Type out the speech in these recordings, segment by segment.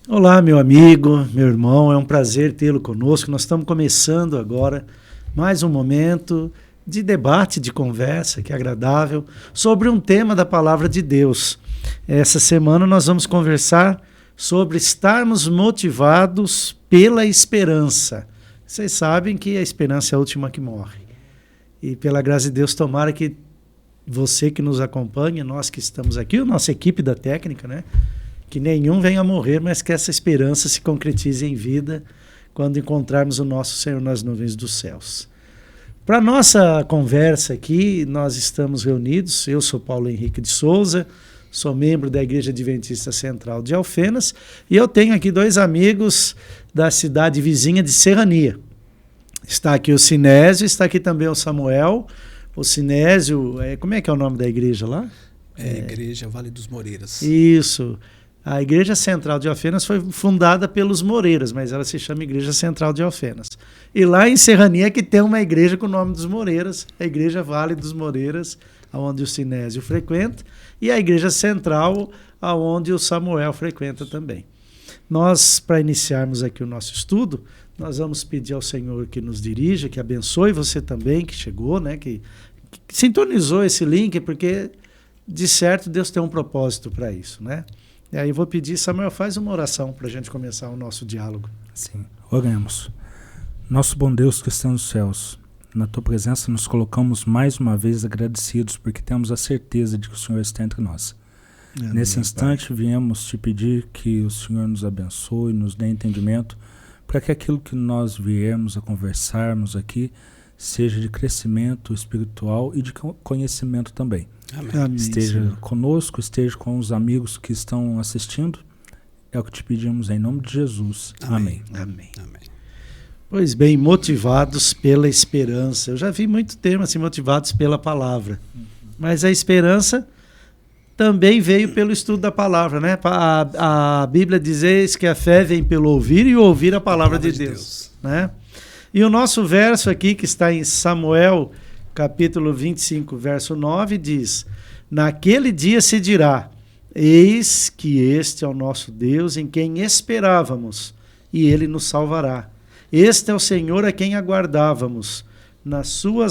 Olá, meu amigo, meu irmão, é um prazer tê-lo conosco. Nós estamos começando agora mais um momento de debate, de conversa, que é agradável, sobre um tema da Palavra de Deus. Essa semana nós vamos conversar sobre estarmos motivados pela esperança. Vocês sabem que a esperança é a última que morre. E pela graça de Deus, tomara que você que nos acompanha, nós que estamos aqui, a nossa equipe da técnica, né? Que nenhum venha a morrer, mas que essa esperança se concretize em vida quando encontrarmos o nosso Senhor nas nuvens dos céus. Para a nossa conversa aqui, nós estamos reunidos, eu sou Paulo Henrique de Souza, sou membro da Igreja Adventista Central de Alfenas, e eu tenho aqui dois amigos da cidade vizinha de Serrania. Está aqui o Sinésio, está aqui também o Samuel. O Sinésio, como é que é o nome da igreja lá? Igreja Vale dos Moreiras. Isso. A Igreja Central de Alfenas foi fundada pelos Moreiras, mas ela se chama Igreja Central de Alfenas. E lá em Serrania que tem uma igreja com o nome dos Moreiras, a Igreja Vale dos Moreiras, onde o Sinésio frequenta, e a Igreja Central, onde o Samuel frequenta também. Nós, para iniciarmos aqui o nosso estudo, nós vamos pedir ao Senhor que nos dirija, que abençoe você também, que chegou, né, que sintonizou esse link, porque, de certo, Deus tem um propósito para isso, né? E aí eu vou pedir, Samuel, faz uma oração para a gente começar o nosso diálogo. Sim, oremos. Nosso bom Deus que está nos céus, na Tua presença nos colocamos mais uma vez agradecidos porque temos a certeza de que o Senhor está entre nós. Amém, nesse instante Pai, viemos te pedir que o Senhor nos abençoe, nos dê entendimento, para que aquilo que nós viemos a conversarmos aqui seja de crescimento espiritual e de conhecimento também. Amém. Esteja conosco, esteja com os amigos que estão assistindo. É o que te pedimos em nome de Jesus. Amém. Amém. Amém. Pois bem, motivados pela esperança. Eu já vi muito termo assim, motivados pela palavra. Mas a esperança também veio pelo estudo da palavra, né? A Bíblia diz que a fé vem pelo ouvir e ouvir a palavra de Deus, né? E o nosso verso aqui, que está em Samuel, capítulo 25, verso 9, diz: naquele dia se dirá, eis que este é o nosso Deus em quem esperávamos, e ele nos salvará. Este é o Senhor a quem aguardávamos. Na sua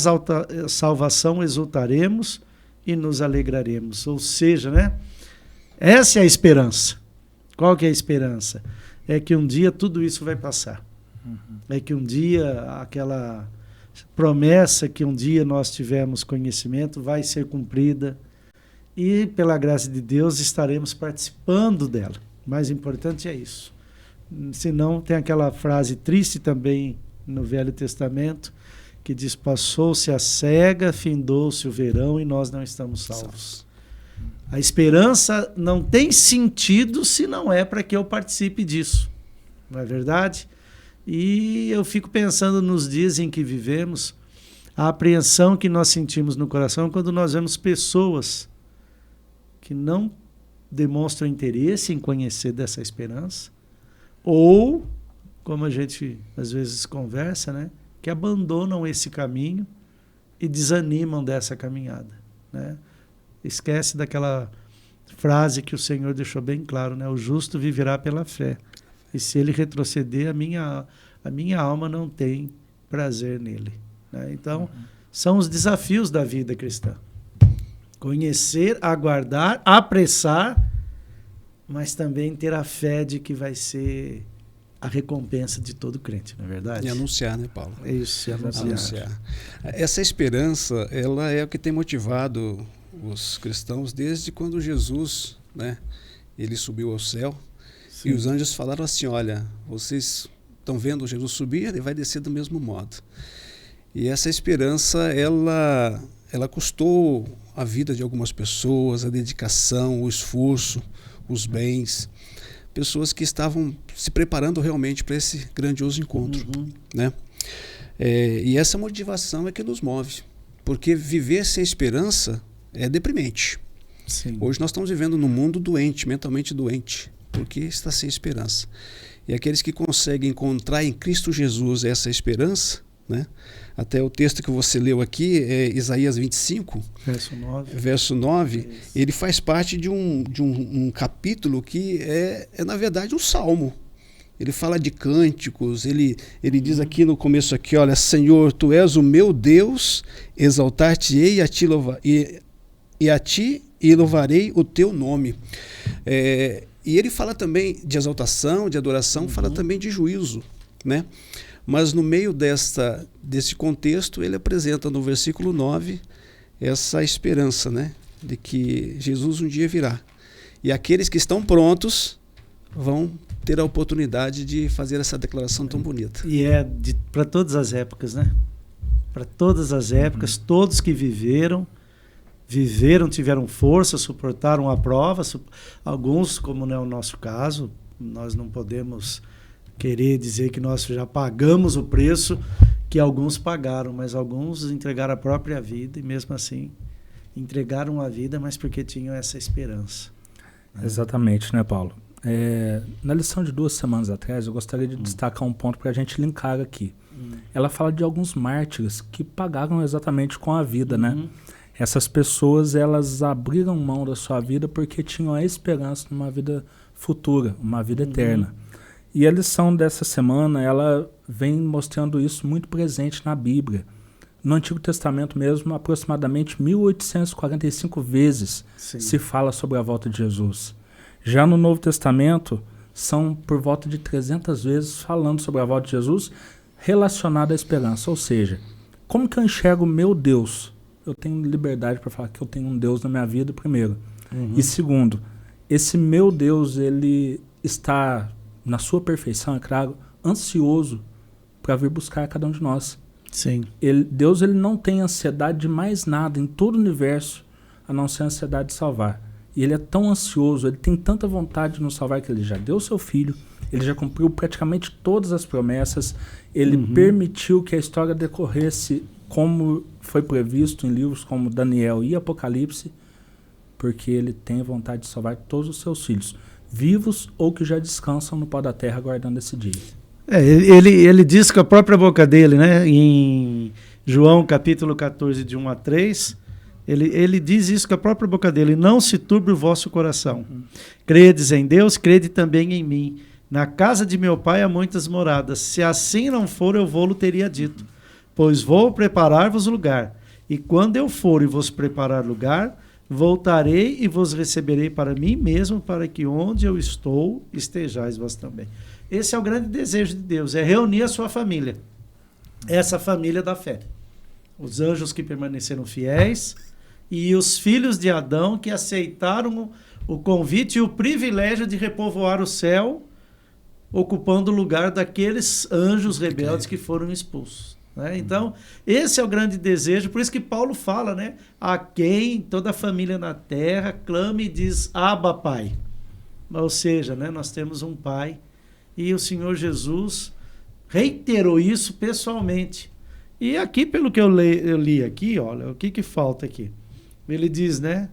salvação exultaremos e nos alegraremos. Ou seja, né? Essa é a esperança. Qual que é a esperança? É que um dia tudo isso vai passar. É que um dia aquela promessa que um dia nós tivemos conhecimento vai ser cumprida e, pela graça de Deus, estaremos participando dela. O mais importante é isso. Senão, tem aquela frase triste também no Velho Testamento, que diz: passou-se a cega, findou-se o verão e nós não estamos salvos. A esperança não tem sentido se não é para que eu participe disso. Não é verdade? E eu fico pensando nos dias em que vivemos, a apreensão que nós sentimos no coração quando nós vemos pessoas que não demonstram interesse em conhecer dessa esperança, ou, como a gente às vezes conversa, né, que abandonam esse caminho e desanimam dessa caminhada, né? Esquece daquela frase que o Senhor deixou bem claro, né? O justo viverá pela fé. E se ele retroceder, a minha alma não tem prazer nele, né? Então, são os desafios da vida cristã. Conhecer, aguardar, apressar, mas também ter a fé de que vai ser a recompensa de todo crente, não é verdade? E anunciar, né, Paulo? Isso, anunciar. Essa esperança, ela é o que tem motivado os cristãos desde quando Jesus, né, ele subiu ao céu. Sim. E os anjos falaram assim: olha, vocês estão vendo Jesus subir, ele vai descer do mesmo modo. E essa esperança, ela custou a vida de algumas pessoas, a dedicação, o esforço, os bens, pessoas que estavam se preparando realmente para esse grandioso encontro, né? E essa motivação é que nos move, porque viver sem esperança é deprimente. Sim. Hoje nós estamos vivendo num mundo doente, mentalmente doente, porque está sem esperança. E aqueles que conseguem encontrar em Cristo Jesus essa esperança, né? Até o texto que você leu aqui, Isaías 25, verso 9, ele faz parte de um capítulo que na verdade, um salmo. Ele fala de cânticos, ele diz aqui no começo, aqui, olha, Senhor, Tu és o meu Deus, exaltar-te-ei e a Ti louvarei o Teu nome. E ele fala também de exaltação, de adoração, fala também de juízo, né? Mas no meio desse contexto, ele apresenta no versículo 9 essa esperança, né? De que Jesus um dia virá. E aqueles que estão prontos vão ter a oportunidade de fazer essa declaração tão bonita. E para todas as épocas, né? Para todas as épocas, todos que viveram, tiveram força, suportaram a prova. Alguns, como não é o nosso caso, nós não podemos querer dizer que nós já pagamos o preço que alguns pagaram, mas alguns entregaram a própria vida e mesmo assim entregaram a vida, mas porque tinham essa esperança. Né? Exatamente, né, Paulo? Na lição de 2 semanas atrás, eu gostaria de destacar um ponto para a gente linkar aqui. Ela fala de alguns mártires que pagaram exatamente com a vida, né? Essas pessoas, elas abriram mão da sua vida porque tinham a esperança numa vida futura, uma vida eterna. E a lição dessa semana, ela vem mostrando isso muito presente na Bíblia. No Antigo Testamento mesmo, aproximadamente 1845 vezes se fala sobre a volta de Jesus. Já no Novo Testamento, são por volta de 300 vezes falando sobre a volta de Jesus relacionada à esperança. Ou seja, como que eu enxergo o meu Deus? Eu tenho liberdade para falar que eu tenho um Deus na minha vida, primeiro. E segundo, esse meu Deus, ele está, na sua perfeição, é claro, ansioso para vir buscar cada um de nós. Sim. Deus ele não tem ansiedade de mais nada em todo o universo, a não ser a ansiedade de salvar. E ele é tão ansioso, ele tem tanta vontade de nos salvar que ele já deu seu filho, ele já cumpriu praticamente todas as promessas, ele permitiu que a história decorresse como foi previsto em livros como Daniel e Apocalipse, porque ele tem vontade de salvar todos os seus filhos, vivos ou que já descansam no pó da terra aguardando esse dia. Ele diz com a própria boca dele, né, em João capítulo 14, de 1 a 3, ele diz isso com a própria boca dele: não se turbe o vosso coração. Credes em Deus, crede também em mim. Na casa de meu pai há muitas moradas. Se assim não for, eu vou-lo teria dito. Pois vou preparar-vos lugar. E quando eu for e vos preparar lugar, voltarei e vos receberei para mim mesmo, para que onde eu estou, estejais vós também. Esse é o grande desejo de Deus, é reunir a sua família. Essa família da fé. Os anjos que permaneceram fiéis e os filhos de Adão que aceitaram o convite e o privilégio de repovoar o céu, ocupando o lugar daqueles anjos rebeldes que foram expulsos. Né? Então, esse é o grande desejo, por isso que Paulo fala, né? A quem toda a família na terra clama e diz: Abba, Pai. Ou seja, né, nós temos um Pai, e o Senhor Jesus reiterou isso pessoalmente. E aqui, pelo que eu li aqui, olha, o que falta aqui? Ele diz, né?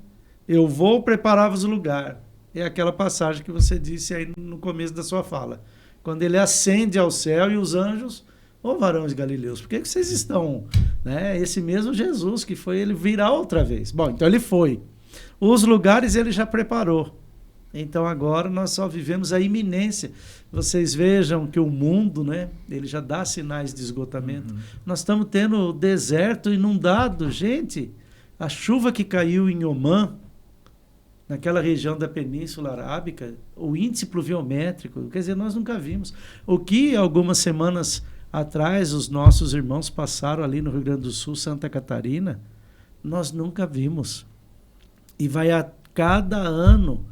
Eu vou preparar-vos o lugar. É aquela passagem que você disse aí no começo da sua fala. Quando ele ascende ao céu e os anjos: ô varões galileus, por que vocês estão... Né? Esse mesmo Jesus que foi, ele virá outra vez. Bom, então ele foi. Os lugares ele já preparou. Então agora nós só vivemos a iminência. Vocês vejam que o mundo, né, ele já dá sinais de esgotamento. Nós estamos tendo o deserto inundado. Gente, a chuva que caiu em Omã, naquela região da Península Arábica, o índice pluviométrico, quer dizer, nós nunca vimos. O que algumas semanas atrás os nossos irmãos passaram ali no Rio Grande do Sul, Santa Catarina, nós nunca vimos. E vai a cada ano,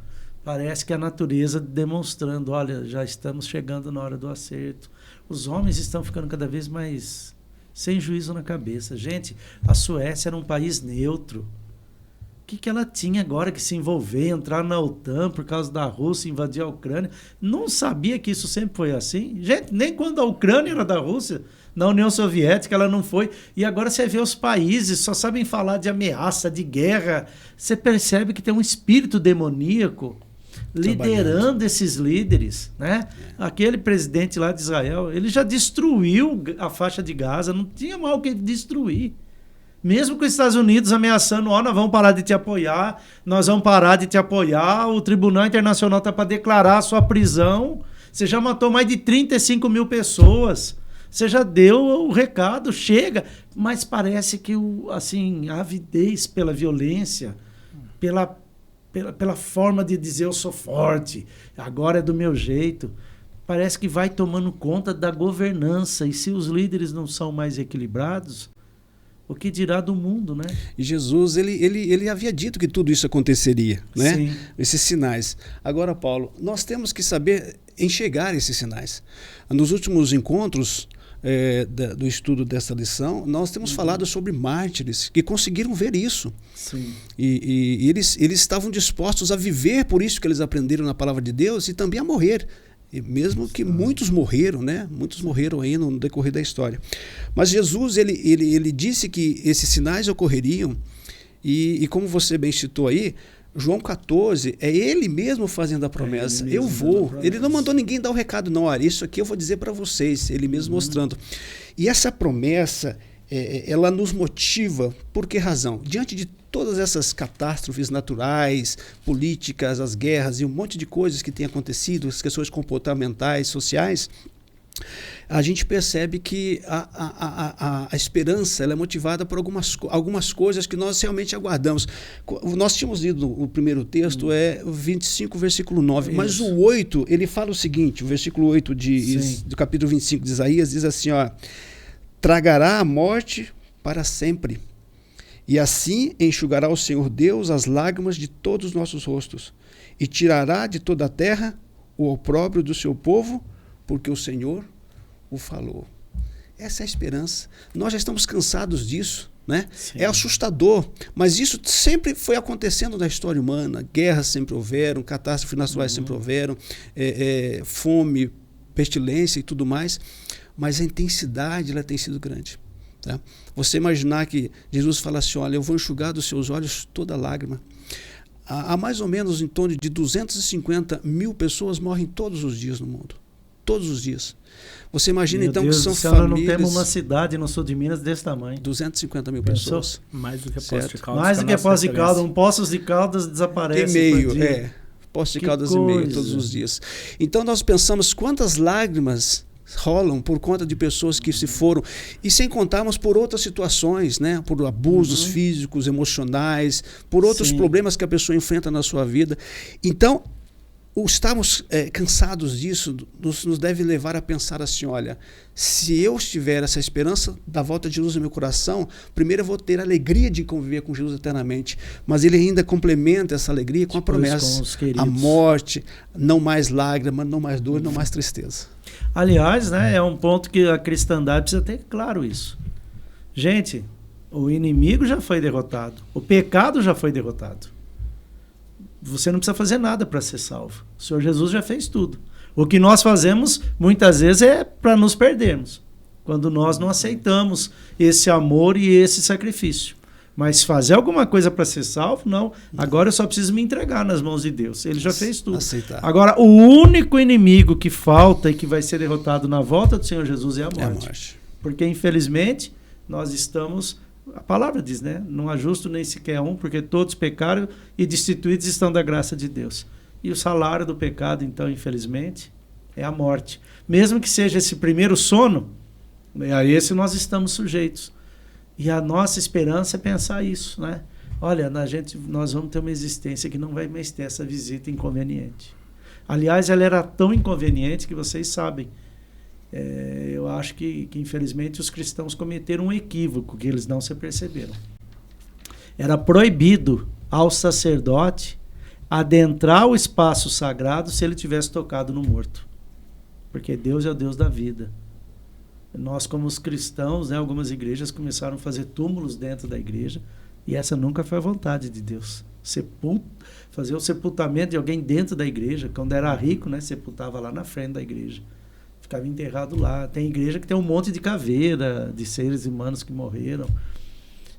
parece que a natureza demonstrando: olha, já estamos chegando na hora do acerto. Os homens estão ficando cada vez mais sem juízo na cabeça. Gente, a Suécia era um país neutro. O que ela tinha agora que se envolver, entrar na OTAN por causa da Rússia invadir a Ucrânia? Não sabia que isso sempre foi assim? Gente, nem quando a Ucrânia era da Rússia, na União Soviética, ela não foi. E agora você vê os países, só sabem falar de ameaça, de guerra. Você percebe que tem um espírito demoníaco. liderando esses líderes, né? Aquele presidente lá de Israel, ele já destruiu a faixa de Gaza, não tinha mal o que destruir. Mesmo com os Estados Unidos ameaçando, nós vamos parar de te apoiar, nós vamos parar de te apoiar, o Tribunal Internacional está para declarar a sua prisão, você já matou mais de 35 mil pessoas, você já deu o recado, chega. Mas parece que a avidez pela violência, pela forma de dizer eu sou forte, agora é do meu jeito, parece que vai tomando conta da governança. E se os líderes não são mais equilibrados, o que dirá do mundo, né? E Jesus, ele havia dito que tudo isso aconteceria, né? Sim. Esses sinais. Agora, Paulo, nós temos que saber enxergar esses sinais. Nos últimos encontros do estudo dessa lição, nós temos falado sobre mártires que conseguiram ver isso. Sim. E eles estavam dispostos a viver por isso que eles aprenderam na palavra de Deus e também a morrer. E mesmo que muitos morreram, né? Muitos morreram aí no decorrer da história. Mas Jesus, ele disse que esses sinais ocorreriam e como você bem citou aí, João 14, é ele mesmo fazendo a promessa. Eu vou. Ele não mandou ninguém dar o recado, não. Olha, isso aqui eu vou dizer para vocês. Ele mesmo mostrando. E essa promessa, ela nos motiva. Por que razão? Diante de todas essas catástrofes naturais, políticas, as guerras e um monte de coisas que têm acontecido, as questões comportamentais, sociais, a gente percebe que a esperança ela é motivada por algumas coisas que nós realmente aguardamos. Nós tínhamos lido o primeiro texto, 25, versículo 9, mas o 8, ele fala o seguinte, o versículo 8 do capítulo 25 de Isaías diz assim, ó, tragará a morte para sempre, e assim enxugará o Senhor Deus as lágrimas de todos os nossos rostos, e tirará de toda a terra o opróbrio do seu povo, porque o Senhor o falou. Essa é a esperança. Nós já estamos cansados disso, né? É assustador, mas isso sempre foi acontecendo na história humana. Guerras sempre houveram, catástrofes naturais sempre houveram, fome, pestilência e tudo mais, mas a intensidade ela tem sido grande. Tá? Você imaginar que Jesus fala assim, olha, eu vou enxugar dos seus olhos toda lágrima. Há mais ou menos em torno de 250 mil pessoas morrem todos os dias no mundo. Todos os dias. Você imagina, então, que são famílias... Nós não temos uma cidade no sul de Minas desse tamanho. 250 mil pessoas. Mais do que Poços de Caldas. Mais do que Poços de Caldas. Poços de Caldas desaparece. E meio, Poços de Caldas e meio, todos os dias. Então, nós pensamos quantas lágrimas rolam por conta de pessoas que se foram, e sem contarmos por outras situações, né? Por abusos físicos, emocionais, por outros problemas que a pessoa enfrenta na sua vida. Então, estarmos cansados disso nos deve levar a pensar assim, olha, se eu tiver essa esperança da volta de Jesus no meu coração, primeiro eu vou ter a alegria de conviver com Jesus eternamente, mas ele ainda complementa essa alegria com a promessa, a morte, não mais lágrima, não mais dor, não mais tristeza. Aliás, né, é um ponto que a cristandade precisa ter claro isso. Gente, o inimigo já foi derrotado, o pecado já foi derrotado. Você não precisa fazer nada para ser salvo. O Senhor Jesus já fez tudo. O que nós fazemos, muitas vezes, é para nos perdermos. Quando nós não aceitamos esse amor e esse sacrifício. Mas fazer alguma coisa para ser salvo, não. Agora eu só preciso me entregar nas mãos de Deus. Ele já fez tudo. Aceitar. Agora, o único inimigo que falta e que vai ser derrotado na volta do Senhor Jesus é a morte. Porque, infelizmente, nós estamos... A palavra diz, né? Não há justo nem sequer um, porque todos pecaram e destituídos estão da graça de Deus. E o salário do pecado, então, infelizmente, é a morte. Mesmo que seja esse primeiro sono, a esse nós estamos sujeitos. E a nossa esperança é pensar isso, né? Olha, nós vamos ter uma existência que não vai mais ter essa visita inconveniente. Aliás, ela era tão inconveniente que vocês sabem. Eu acho que infelizmente os cristãos cometeram um equívoco que eles não se perceberam. Era proibido ao sacerdote adentrar o espaço sagrado se ele tivesse tocado no morto, porque Deus é o Deus da vida. Nós, como os cristãos, né, algumas igrejas começaram a fazer túmulos dentro da igreja, e essa nunca foi a vontade de Deus. Fazer o sepultamento de alguém dentro da igreja. Quando era rico, né, sepultava lá na frente da igreja, ficava enterrado lá. Tem igreja que tem um monte de caveira de seres humanos que morreram.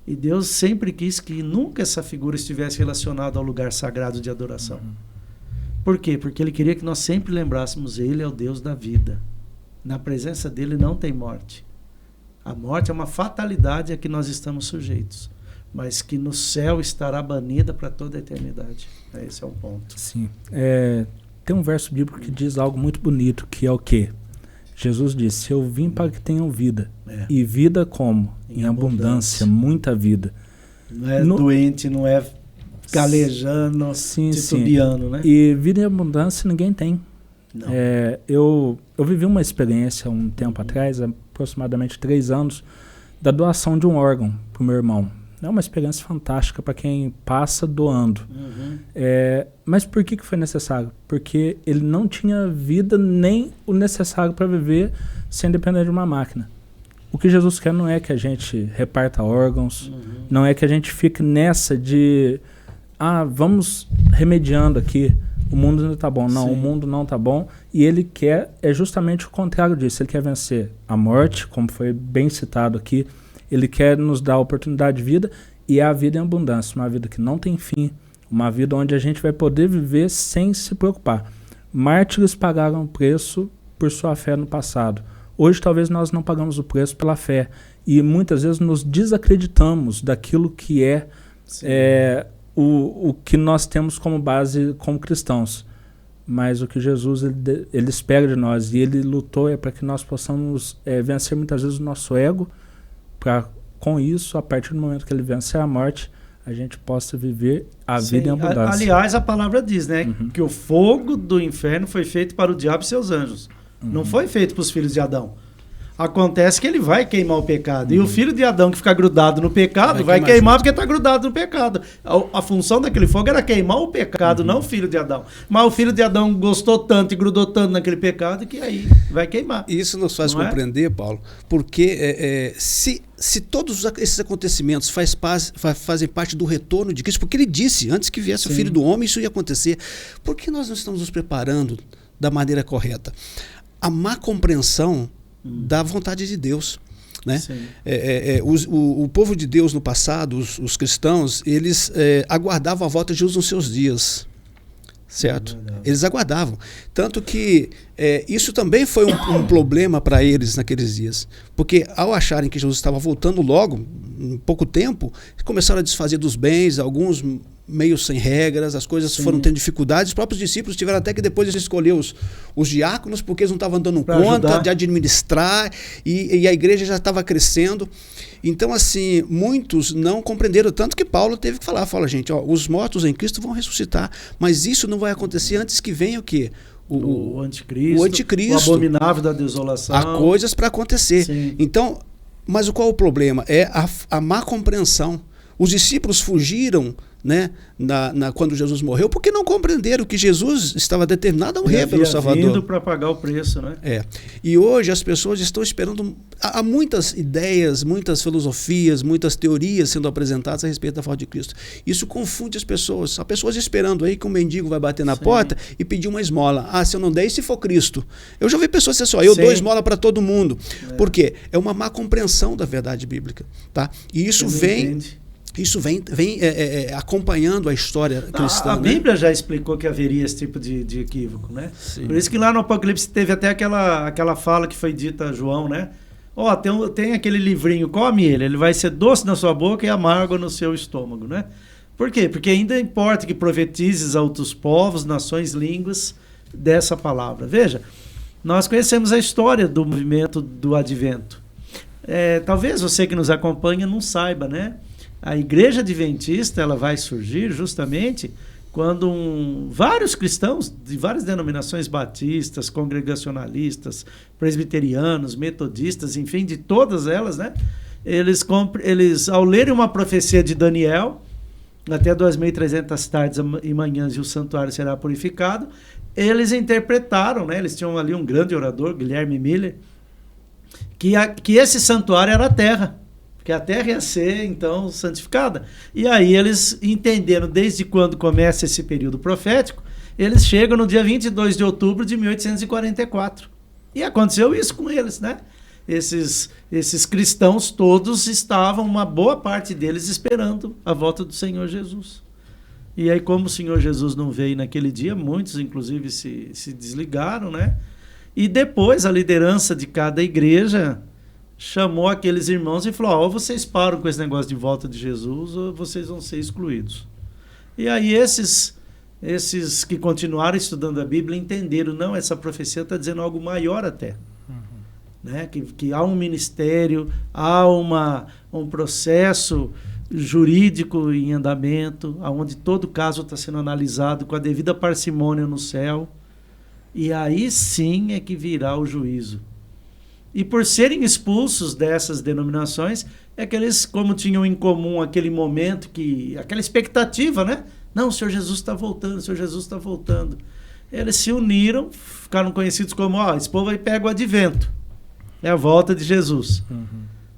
E Deus sempre quis que nunca essa figura estivesse relacionada ao lugar sagrado de adoração. Por quê? Porque ele queria que nós sempre lembrássemos, ele é o Deus da vida. Na presença dele não tem morte. A morte é uma fatalidade a que nós estamos sujeitos, mas que no céu estará banida para toda a eternidade. Esse é o ponto. Sim. Tem um verso bíblico que diz algo muito bonito, que é o quê? Jesus disse, eu vim para que tenham vida. E vida como? Em abundância, muita vida. Não é doente, não é galejando, titubeando, né? E vida em abundância ninguém tem. Não. Eu vivi uma experiência um tempo atrás, aproximadamente 3 anos, da doação de um órgão para o meu irmão. É uma experiência fantástica para quem passa doando. Mas por que foi necessário? Porque ele não tinha vida nem o necessário para viver sem depender de uma máquina. O que Jesus quer não é que a gente reparta órgãos, não é que a gente fique nessa de vamos remediando aqui, o mundo não está bom. Não, o mundo não está bom. E ele quer justamente o contrário disso. Ele quer vencer a morte, como foi bem citado aqui. Ele quer nos dar a oportunidade de vida, e a vida em abundância, uma vida que não tem fim, uma vida onde a gente vai poder viver sem se preocupar. Mártires pagaram o preço por sua fé no passado. Hoje talvez nós não pagamos o preço pela fé, e muitas vezes nos desacreditamos daquilo que o que nós temos como base como cristãos. Mas o que Jesus ele espera de nós, e ele lutou para que nós possamos vencer muitas vezes o nosso ego, para com isso, a partir do momento que ele vencer a morte, a gente possa viver a vida em abundância. Aliás, a palavra diz, né, que o fogo do inferno foi feito para o diabo e seus anjos. Não foi feito para os filhos de Adão. Acontece que ele vai queimar o pecado. E o filho de Adão que fica grudado no pecado vai queimar porque está grudado no pecado. A função daquele fogo era queimar o pecado, não o filho de Adão. Mas o filho de Adão gostou tanto e grudou tanto naquele pecado que aí vai queimar. Isso nos faz compreender, Paulo, porque se todos esses acontecimentos fazem parte do retorno de Cristo, porque ele disse, antes que viesse o Filho do Homem, isso ia acontecer, por que nós não estamos nos preparando da maneira correta? A má compreensão da vontade de Deus, né? O povo de Deus no passado, os cristãos, eles aguardavam a volta de Jesus nos seus dias, certo? Eles aguardavam, tanto que isso também foi um problema para eles naqueles dias, porque ao acharem que Jesus estava voltando logo, em pouco tempo, começaram a desfazer dos bens, alguns meio sem regras, as coisas foram tendo dificuldades. Os próprios discípulos tiveram até que depois de escolher os diáconos, porque eles não estavam dando conta de administrar, e a igreja já estava crescendo. Então, assim, muitos não compreenderam, tanto que Paulo teve que fala, gente, os mortos em Cristo vão ressuscitar, mas isso não vai acontecer antes que venha o quê? O anticristo, o abominável da desolação. Há coisas para acontecer. Então, mas qual o problema? É a má compreensão. Os discípulos fugiram, né, quando Jesus morreu, porque não compreenderam que Jesus estava determinado a morrer pelo Salvador. Vindo para pagar o preço, né? E hoje as pessoas estão esperando. Há muitas ideias, muitas filosofias, muitas teorias sendo apresentadas a respeito da volta de Cristo. Isso confunde as pessoas. Há pessoas esperando aí que um mendigo vai bater na porta e pedir uma esmola. Se eu não der, e se for Cristo? Eu já vi pessoas dizer assim, eu dou esmola para todo mundo. Por quê? É uma má compreensão da verdade bíblica. Tá? E isso vem acompanhando a história cristã. A Bíblia já explicou que haveria esse tipo de equívoco, né? Por isso que lá no Apocalipse teve até aquela fala que foi dita a João, né? Tem aquele livrinho, come ele vai ser doce na sua boca e amargo no seu estômago, né? Por quê? Porque ainda importa que profetizes a outros povos, nações, línguas dessa palavra. Veja, nós conhecemos a história do movimento do Advento. Talvez você que nos acompanha não saiba, né? A Igreja Adventista ela vai surgir justamente quando vários cristãos de várias denominações batistas, congregacionalistas, presbiterianos, metodistas, enfim, de todas elas, né? Eles ao lerem uma profecia de Daniel, até 2.300 tardes e manhãs e o santuário será purificado, eles interpretaram, né? Eles tinham ali um grande orador, Guilherme Miller, que esse santuário era a terra. Porque a terra ia ser, então, santificada. E aí eles entenderam, desde quando começa esse período profético, eles chegam no dia 22 de outubro de 1844. E aconteceu isso com eles, né? Esses cristãos todos estavam, uma boa parte deles, esperando a volta do Senhor Jesus. E aí, como o Senhor Jesus não veio naquele dia, muitos, inclusive, se desligaram, né? E depois a liderança de cada igreja chamou aqueles irmãos e falou: ou vocês param com esse negócio de volta de Jesus, ou vocês vão ser excluídos. E aí esses que continuaram estudando a Bíblia entenderam: não, essa profecia está dizendo algo maior até. Né? Que há um ministério, há um processo jurídico em andamento, onde todo caso está sendo analisado com a devida parcimônia no céu. E aí sim é que virá o juízo. E por serem expulsos dessas denominações, é que eles, como tinham em comum aquele momento, aquela expectativa, né? Não, o Senhor Jesus está voltando, o Senhor Jesus está voltando. Eles se uniram, ficaram conhecidos como, esse povo aí pega o advento. É a volta de Jesus.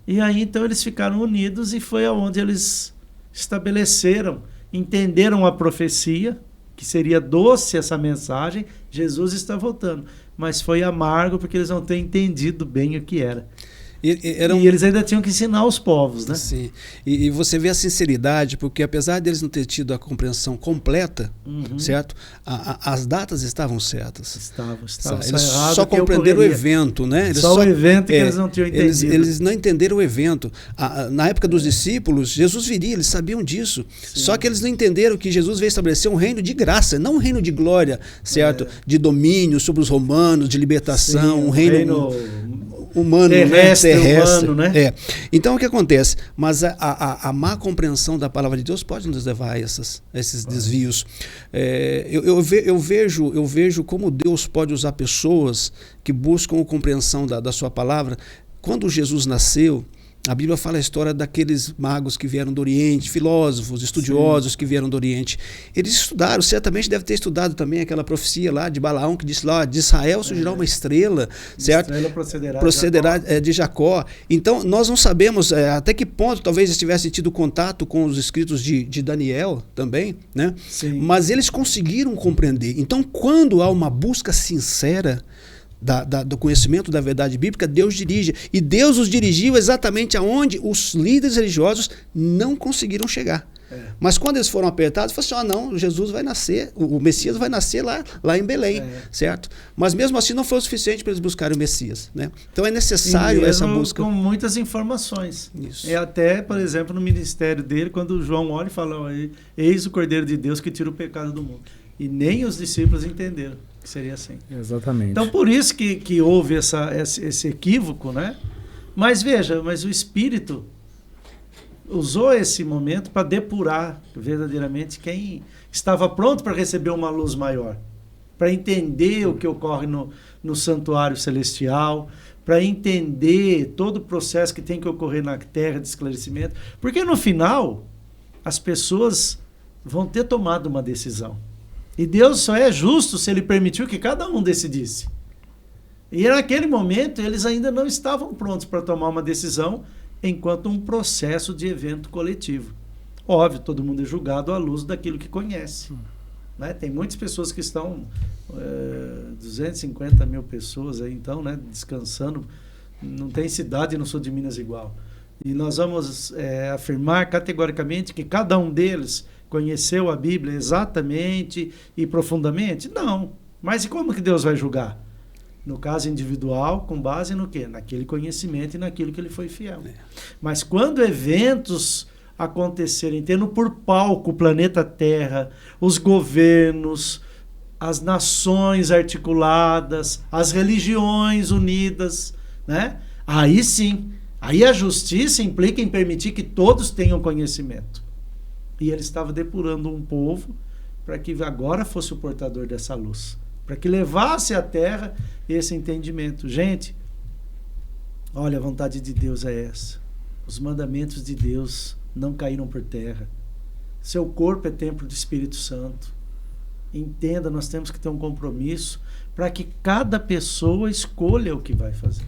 E aí, então, eles ficaram unidos e foi aonde eles estabeleceram, entenderam a profecia, que seria doce essa mensagem, Jesus está voltando. Mas foi amargo porque eles não têm entendido bem o que era. E eles ainda tinham que ensinar os povos, né? Sim. E você vê a sinceridade, porque apesar deles não ter tido a compreensão completa, certo? As datas estavam certas. Estavam. Eles só compreenderam o evento, né? Só o evento que eles não tinham entendido. Eles não entenderam o evento. Na época dos discípulos, Jesus viria, eles sabiam disso. Sim. Só que eles não entenderam que Jesus veio estabelecer um reino de graça, não um reino de glória, certo? De domínio sobre os romanos, de libertação, sim, um reino humano, terrestre. Humano, né? Então o que acontece? Mas a má compreensão da palavra de Deus pode nos levar a esses desvios. Eu vejo como Deus pode usar pessoas que buscam a compreensão da sua palavra. Quando Jesus nasceu, a Bíblia fala a história daqueles magos que vieram do Oriente, filósofos, estudiosos Sim. que vieram do Oriente. Eles estudaram, certamente deve ter estudado também aquela profecia lá de Balaão, que disse lá, de Israel surgirá uma estrela, certo? Estrela procederá de Jacó. Então, nós não sabemos até que ponto talvez eles tivessem tido contato com os escritos de Daniel também, né? Sim. Mas eles conseguiram compreender. Então, quando há uma busca sincera do conhecimento da verdade bíblica, Deus dirige. E Deus os dirigiu exatamente aonde os líderes religiosos não conseguiram chegar. Mas quando eles foram apertados, falaram assim, não, Jesus vai nascer, o Messias vai nascer lá em Belém, certo? Mas mesmo assim não foi o suficiente para eles buscarem o Messias, né? Então é necessário essa busca. Com muitas informações. Isso. Até, por exemplo, no ministério dele, quando João olha e fala, eis o Cordeiro de Deus que tira o pecado do mundo. E nem os discípulos entenderam que seria assim. Exatamente. Então, por isso que houve esse equívoco, né? Mas veja, o Espírito usou esse momento para depurar verdadeiramente quem estava pronto para receber uma luz maior, para entender o que ocorre no santuário celestial, para entender todo o processo que tem que ocorrer na terra de esclarecimento. Porque no final, as pessoas vão ter tomado uma decisão. E Deus só é justo se Ele permitiu que cada um decidisse. E naquele momento, eles ainda não estavam prontos para tomar uma decisão enquanto um processo de evento coletivo. Óbvio, todo mundo é julgado à luz daquilo que conhece. Né? Tem muitas pessoas que estão, 250 mil pessoas aí, então, né, descansando. Não tem cidade no sul de Minas igual. E nós vamos afirmar categoricamente que cada um deles conheceu a Bíblia exatamente e profundamente? Não. Mas e como que Deus vai julgar? No caso individual, com base no quê? Naquele conhecimento e naquilo que ele foi fiel. Mas quando eventos acontecerem, tendo por palco o planeta Terra, os governos, as nações articuladas, as religiões unidas, né? Aí sim, aí a justiça implica em permitir que todos tenham conhecimento. E ele estava depurando um povo para que agora fosse o portador dessa luz, para que levasse à terra esse entendimento. Gente, olha, a vontade de Deus é essa. Os mandamentos de Deus não caíram por terra. Seu corpo é templo do Espírito Santo. Entenda, nós temos que ter um compromisso para que cada pessoa escolha o que vai fazer.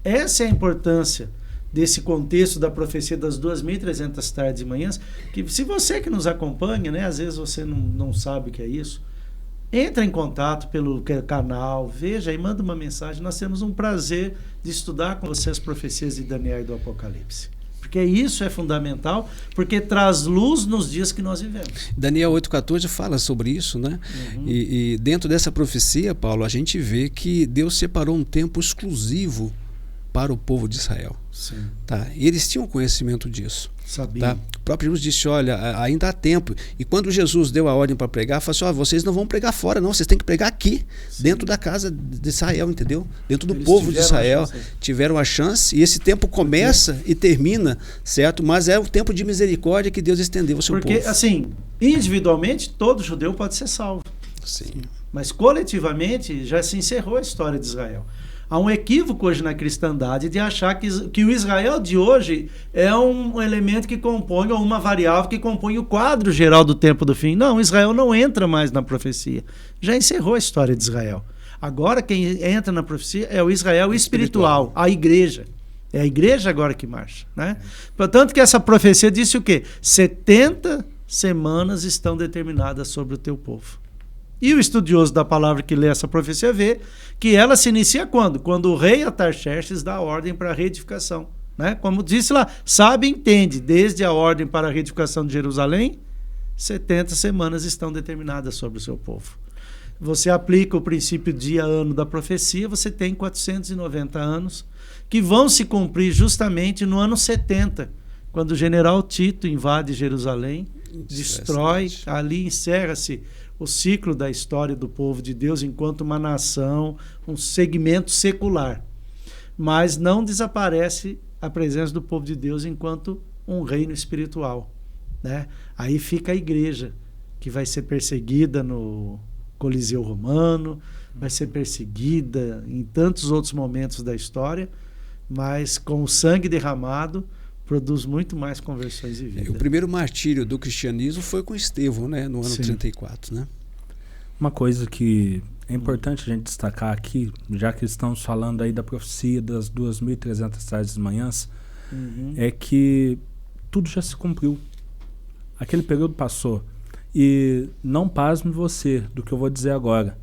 Essa é a importância desse contexto da profecia das 2.300 tardes e manhãs, que se você que nos acompanha, né, às vezes você não sabe o que é isso, entra em contato pelo canal, veja e manda uma mensagem. Nós temos um prazer de estudar com você as profecias de Daniel e do Apocalipse. Porque porque isso é fundamental, porque traz luz nos dias que nós vivemos. Daniel 8,14 fala sobre isso, né? E dentro dessa profecia, Paulo, a gente vê que Deus separou um tempo exclusivo para o povo de Israel. Sim. Tá? E eles tinham conhecimento disso. Sabia. Tá? O próprio Jesus disse, olha, ainda há tempo. E quando Jesus deu a ordem para pregar, falou assim, vocês não vão pregar fora, não, vocês têm que pregar aqui, dentro da casa de Israel, entendeu? Dentro do povo de Israel. Tiveram a chance, e esse tempo começa e termina, certo? Mas é o tempo de misericórdia que Deus estendeu ao seu povo. Porque, assim, individualmente, todo judeu pode ser salvo. Sim. Mas coletivamente, já se encerrou a história de Israel. Há um equívoco hoje na cristandade de achar que o Israel de hoje é um elemento que compõe, ou uma variável que compõe o quadro geral do tempo do fim. Não, Israel não entra mais na profecia. Já encerrou a história de Israel. Agora quem entra na profecia é o Israel espiritual, a igreja. É a igreja agora que marcha, né? Portanto que essa profecia disse o quê? 70 semanas estão determinadas sobre o teu povo. E o estudioso da palavra que lê essa profecia vê que ela se inicia quando? Quando o rei Artaxerxes dá ordem para a reedificação. Né? Como disse lá, sabe e entende, desde a ordem para a reedificação de Jerusalém, 70 semanas estão determinadas sobre o seu povo. Você aplica o princípio dia-ano da profecia, você tem 490 anos, que vão se cumprir justamente no ano 70, quando o general Tito invade Jerusalém, destrói, ali encerra-se o ciclo da história do povo de Deus enquanto uma nação, um segmento secular. Mas não desaparece a presença do povo de Deus enquanto um reino espiritual. Né? Aí fica a igreja, que vai ser perseguida no Coliseu Romano, vai ser perseguida em tantos outros momentos da história, mas com o sangue derramado, produz muito mais conversões e vida. O primeiro martírio do cristianismo foi com Estevão, né, no ano 34, né? Uma coisa que é importante a gente destacar aqui, já que estamos falando aí da profecia das 2.300 tardes e manhãs, é que tudo já se cumpriu. Aquele período passou. E não pasme você do que eu vou dizer agora.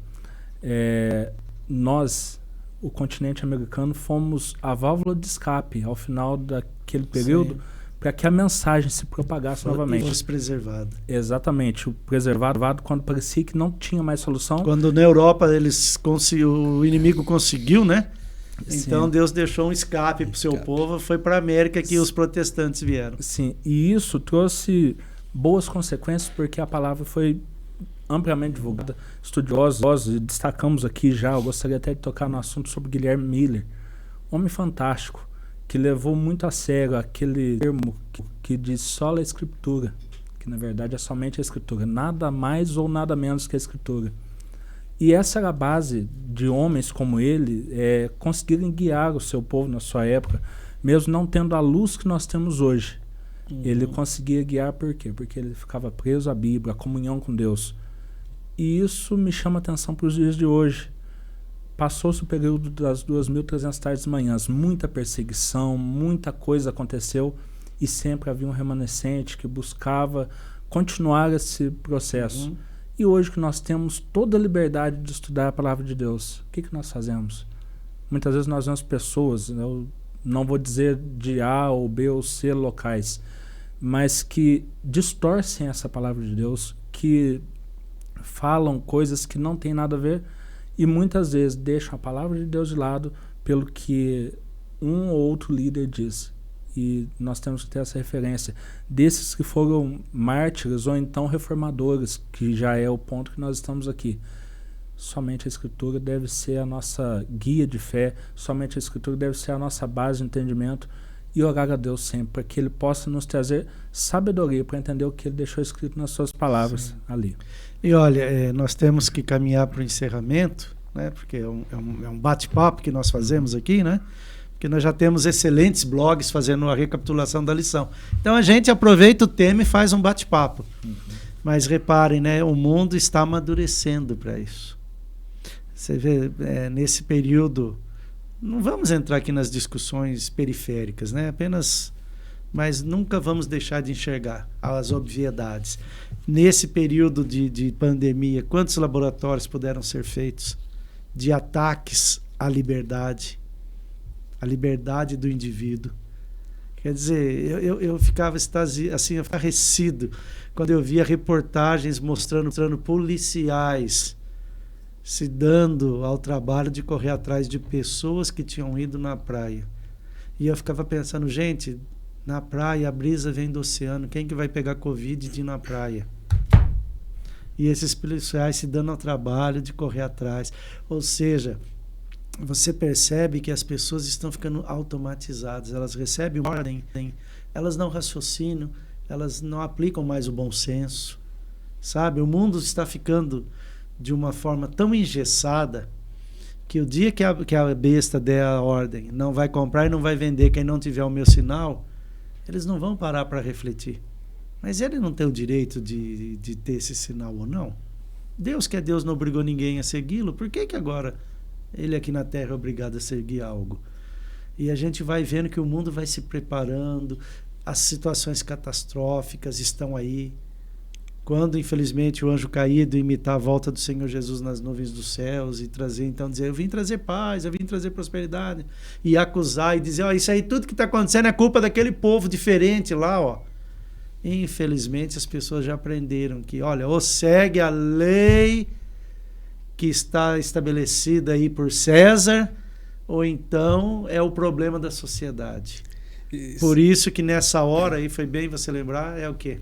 Nós, o continente americano, fomos a válvula de escape ao final daquele período para que a mensagem se propagasse novamente. Fosse preservado. Exatamente, o preservado quando parecia que não tinha mais solução. Quando na Europa o inimigo conseguiu, né? Então Deus deixou um escape para o seu povo, foi para a América que os protestantes vieram. Sim, e isso trouxe boas consequências porque a palavra foi amplamente divulgada, estudiosos, e destacamos aqui já, eu gostaria até de tocar no assunto sobre Guilherme Miller, homem fantástico, que levou muito a sério aquele termo que diz sola escritura, que na verdade é somente a escritura, nada mais ou nada menos que a escritura. E essa era a base de homens como ele conseguirem guiar o seu povo na sua época, mesmo não tendo a luz que nós temos hoje. Ele conseguia guiar por quê? Porque ele ficava preso à Bíblia, à comunhão com Deus. E isso me chama a atenção para os dias de hoje. Passou-se o período das 2.300 tardes e manhãs, muita perseguição, muita coisa aconteceu e sempre havia um remanescente que buscava continuar esse processo. E hoje que nós temos toda a liberdade de estudar a palavra de Deus, o que nós fazemos? Muitas vezes nós vemos pessoas, eu não vou dizer de A ou B ou C locais, mas que distorcem essa palavra de Deus, que falam coisas que não tem nada a ver e muitas vezes deixam a palavra de Deus de lado pelo que um ou outro líder diz. E nós temos que ter essa referência desses que foram mártires ou então reformadores, que já é o ponto que nós estamos aqui. Somente a Escritura deve ser a nossa guia de fé, somente a Escritura deve ser a nossa base de entendimento e orar a Deus sempre, para que Ele possa nos trazer sabedoria para entender o que Ele deixou escrito nas suas palavras ali. E olha, nós temos que caminhar para o encerramento, né? Porque é um bate-papo que nós fazemos aqui, né? Porque nós já temos excelentes blogs fazendo a recapitulação da lição. Então a gente aproveita o tema e faz um bate-papo. Mas reparem, né? O mundo está amadurecendo para isso. Você vê, nesse período, não vamos entrar aqui nas discussões periféricas, né? Mas nunca vamos deixar de enxergar as obviedades. Nesse período de pandemia, quantos laboratórios puderam ser feitos de ataques à liberdade do indivíduo? Quer dizer, eu ficava assim, afarrecido quando eu via reportagens mostrando policiais se dando ao trabalho de correr atrás de pessoas que tinham ido na praia. E eu ficava pensando, gente, na praia a brisa vem do oceano, quem que vai pegar Covid de ir na praia? E esses policiais se dando ao trabalho de correr atrás. Ou seja, você percebe que as pessoas estão ficando automatizadas, elas recebem uma ordem, elas não raciocinam, elas não aplicam mais o bom senso, sabe? O mundo está ficando de uma forma tão engessada que o dia que a besta der a ordem, não vai comprar e não vai vender quem não tiver o meu sinal, eles não vão parar para refletir. Mas ele não tem o direito de ter esse sinal ou não? Deus, que é Deus, não obrigou ninguém a segui-lo, por que agora ele aqui na Terra é obrigado a seguir algo? E a gente vai vendo que o mundo vai se preparando, as situações catastróficas estão aí. Quando, infelizmente, o anjo caído imitar a volta do Senhor Jesus nas nuvens dos céus e trazer, então, dizer, eu vim trazer paz, eu vim trazer prosperidade, e acusar e dizer, isso aí tudo que está acontecendo é culpa daquele povo diferente lá, ó. Infelizmente, as pessoas já aprenderam que, olha, ou segue a lei que está estabelecida aí por César, ou então é o problema da sociedade. Isso. Por isso que nessa hora aí, foi bem você lembrar, é o quê?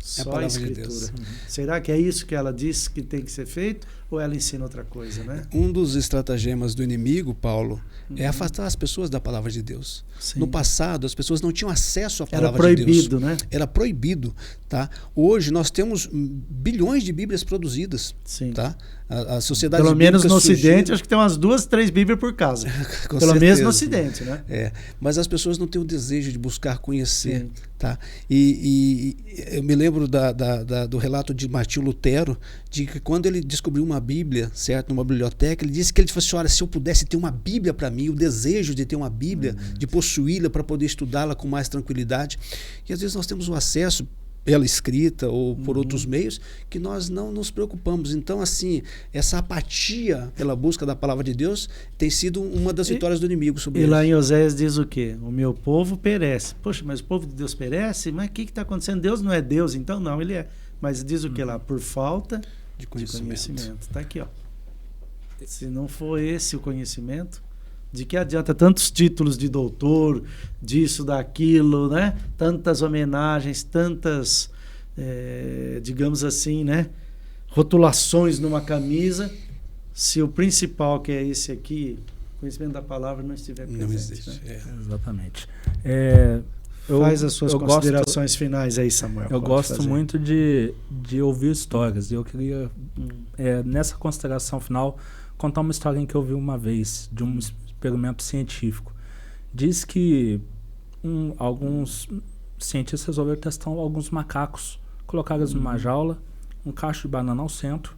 Só a Escritura. De Será que é isso que ela diz que tem que ser feito? Ou ela ensina outra coisa, né? Um dos estratagemas do inimigo, Paulo, é afastar as pessoas da palavra de Deus. Sim. No passado, as pessoas não tinham acesso à palavra de Deus. Era proibido, né? Era proibido, tá? Hoje nós temos bilhões de Bíblias produzidas. Sim. Tá? A sociedade pelo menos no Ocidente, acho que tem umas 2, 3 Bíblias por casa. Pelo certeza. Menos no Ocidente, né? É. Mas as pessoas não têm o desejo de buscar conhecer. Sim. Tá? E eu me lembro do relato de Martinho Lutero, de que quando ele descobriu uma Bíblia, certo, numa biblioteca, ele disse que ele falou assim, olha, se eu pudesse ter uma Bíblia para mim, o desejo de ter uma Bíblia, de possuí-la para poder estudá-la com mais tranquilidade. E às vezes nós temos o acesso pela escrita ou por outros meios, que nós não nos preocupamos. Então, assim, essa apatia pela busca da palavra de Deus tem sido uma das vitórias do inimigo sobre ele. E lá em Oséias diz o quê? O meu povo perece. Poxa, mas o povo de Deus perece? Mas o que está acontecendo? Deus não é Deus? Então, não, ele é. Mas diz o que lá? Por falta de conhecimento. Está aqui, ó. Se não for esse o conhecimento, de que adianta tantos títulos de doutor, disso, daquilo, né? Tantas homenagens, tantas, digamos assim, né? Rotulações numa camisa, se o principal, que é esse aqui, conhecimento da palavra, não estiver presente. Não existe. Né? Exatamente. Faz as suas considerações finais aí, Samuel. Eu gosto muito de ouvir histórias. Eu queria, nessa consideração final, contar uma história em que eu vi uma vez, de um experimento científico. Diz que alguns cientistas resolveram testar alguns macacos, colocaram eles numa jaula, um cacho de banana ao centro,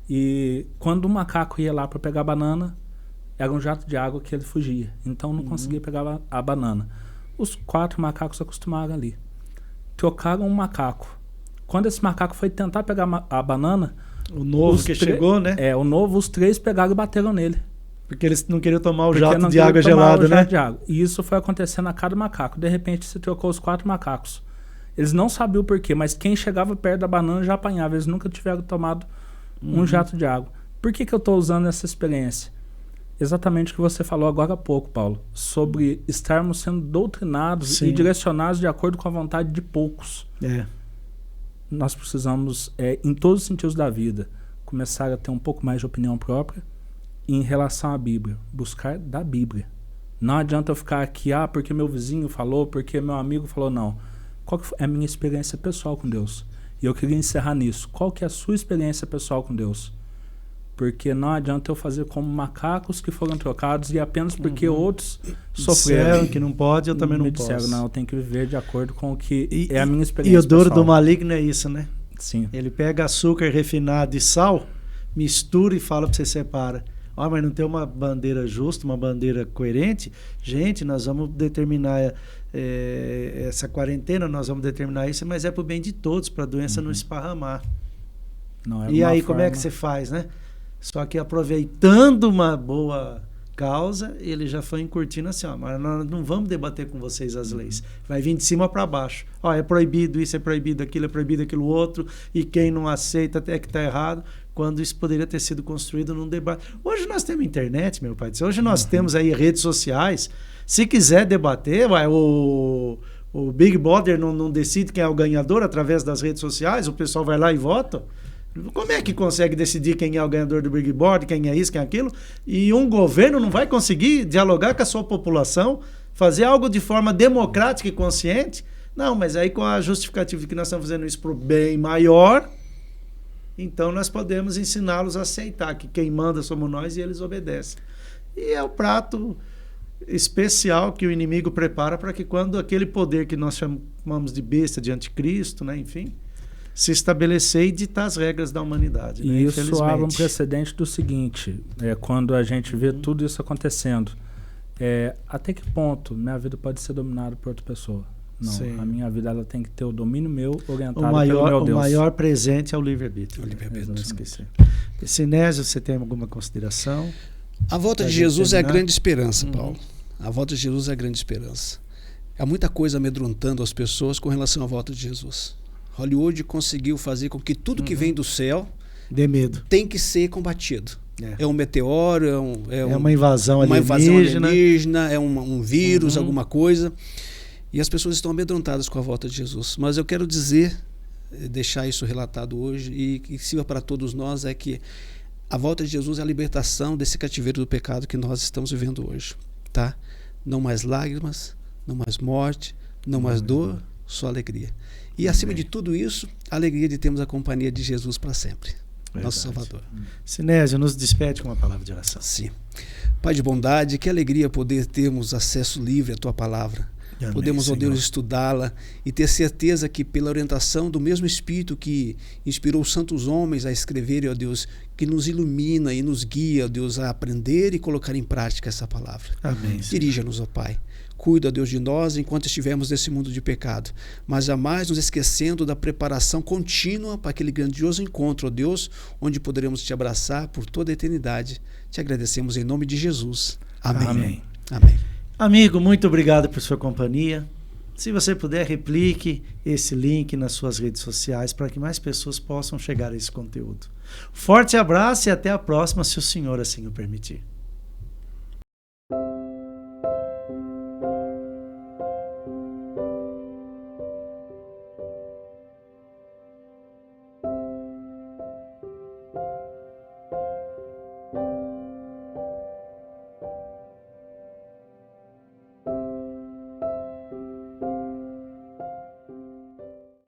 e quando o macaco ia lá para pegar a banana, era um jato de água que ele fugia, então não conseguia pegar a banana. Os 4 macacos se acostumaram ali. Trocaram um macaco. Quando esse macaco foi tentar pegar a banana, o novo que chegou, né? Os 3 pegaram e bateram nele. Porque eles não queriam tomar o jato de água gelada, né? E isso foi acontecendo a cada macaco. De repente, se trocou os 4 macacos. Eles não sabiam o porquê, mas quem chegava perto da banana já apanhava. Eles nunca tiveram tomado um jato de água. Por que eu estou usando essa experiência? Exatamente o que você falou agora há pouco, Paulo. Sobre estarmos sendo doutrinados e direcionados de acordo com a vontade de poucos. Nós precisamos, em todos os sentidos da vida, começar a ter um pouco mais de opinião própria em relação à Bíblia, buscar da Bíblia. Não adianta eu ficar aqui, porque meu vizinho falou, porque meu amigo falou, não. Qual que é a minha experiência pessoal com Deus? E eu queria encerrar nisso. Qual que é a sua experiência pessoal com Deus? Porque não adianta eu fazer como macacos que foram trocados e apenas porque outros sofreram. Que não pode, eu também não posso. Disseram, não, eu tenho que viver de acordo com o que é a minha experiência pessoal. E o duro do maligno é isso, né? Sim. Ele pega açúcar refinado e sal, mistura e fala para você separar. Mas não tem uma bandeira justa, uma bandeira coerente? Gente, nós vamos determinar essa quarentena, nós vamos determinar isso, mas é para o bem de todos, para a doença não esparramar. Não é e aí, como é que você faz, né? Só que aproveitando uma boa causa, ele já foi encurtindo assim, ó, mas nós não vamos debater com vocês as leis. Vai vir de cima para baixo. Ó, é proibido isso, é proibido aquilo outro, e quem não aceita é que está errado, quando isso poderia ter sido construído num debate. Hoje nós temos internet, meu pai. Hoje nós temos aí redes sociais. Se quiser debater, o Big Brother não decide quem é o ganhador através das redes sociais, o pessoal vai lá e vota. Como é que consegue decidir quem é o ganhador do Big Brother, quem é isso, quem é aquilo? E um governo não vai conseguir dialogar com a sua população, fazer algo de forma democrática e consciente? Não, mas aí com a justificativa de que nós estamos fazendo isso para o bem maior, então nós podemos ensiná-los a aceitar que quem manda somos nós e eles obedecem. E é o prato especial que o inimigo prepara para que quando aquele poder que nós chamamos de besta, de anticristo, né, enfim, se estabelecer e ditar as regras da humanidade. E né? isso abre um precedente do seguinte, quando a gente vê tudo isso acontecendo, até que ponto minha vida pode ser dominada por outra pessoa? Não, sim. A minha vida ela tem que ter o domínio meu orientado pelo meu Deus. O maior presente é o livre-arbítrio. O livre-arbítrio. Não esquecer. Sinésio, você tem alguma consideração? A volta de Jesus é a grande esperança, Paulo. A volta de Jesus é a grande esperança. Há muita coisa amedrontando as pessoas com relação à volta de Jesus. Hollywood conseguiu fazer com que tudo que vem do céu dê medo. Tem que ser combatido. É um meteoro, é uma invasão alienígena, é um vírus, alguma coisa. E as pessoas estão amedrontadas com a volta de Jesus. Mas eu quero deixar isso relatado hoje e que sirva para todos nós, é que a volta de Jesus é a libertação desse cativeiro do pecado que nós estamos vivendo hoje. Tá? Não mais lágrimas, não mais morte, não mais dor, só alegria. E acima de tudo isso, a alegria de termos a companhia de Jesus para sempre. Verdade. Nosso Salvador. Sinésio, nos despede com uma palavra de oração. Sim. Pai de bondade, que alegria poder termos acesso livre à Tua palavra. Amém, podemos, ó Deus, estudá-la e ter certeza que pela orientação do mesmo Espírito que inspirou os santos homens a escreverem, ó Deus, que nos ilumina e nos guia, ó Deus, a aprender e colocar em prática essa palavra. Amém. Dirija-nos, ó Pai. Cuida, ó Deus, de nós enquanto estivermos nesse mundo de pecado, mas jamais nos esquecendo da preparação contínua para aquele grandioso encontro, ó Deus, onde poderemos te abraçar por toda a eternidade. Te agradecemos em nome de Jesus. Amém. Amém. Amém. Amigo, muito obrigado por sua companhia. Se você puder, replique esse link nas suas redes sociais para que mais pessoas possam chegar a esse conteúdo. Forte abraço e até a próxima, se o Senhor assim o permitir.